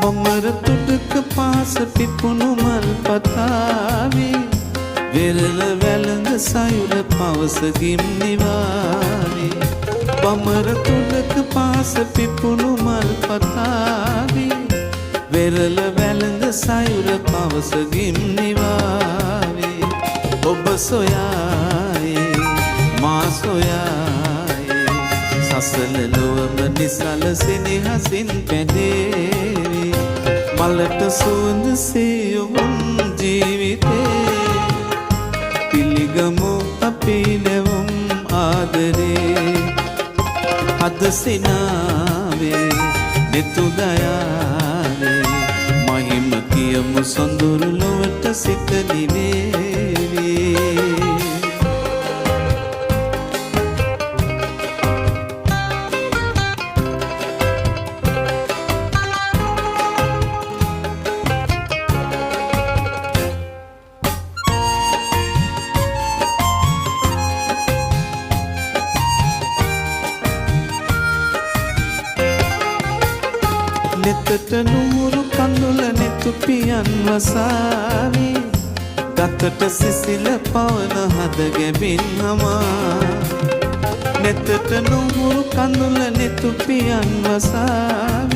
බොමර තුඩක පාස පිපුණු මල් පතාවේ වෙරළ වැළඳ සයුර පවස ගිම්නිවාවේ බොමර තුඩක පාස පිපුණු මල් පතාවේ වෙරළ වැළඳ සයුර පවස ගිම්නිවාවේ ඔබ සොයායේ මා සොයායේ සසල ලොවම නිසල සෙනෙහසින් පැනේවි මලට සුවඳ සියුම් ජීවිතේ පිළිගමු අපි නැවුම් ආදරේ අද සිනාවේ නෙතු දයාවේ මහිම කියමු සොඳුරු ලොවට සිත නිවේවි නෙතට නුමුරු කඳුල නෙතු පියන් වසාවි ගතට සිසිල පවන හද ගැබින් හමා නෙතට නුමුරු කඳුල නෙතු පියන් වසාවි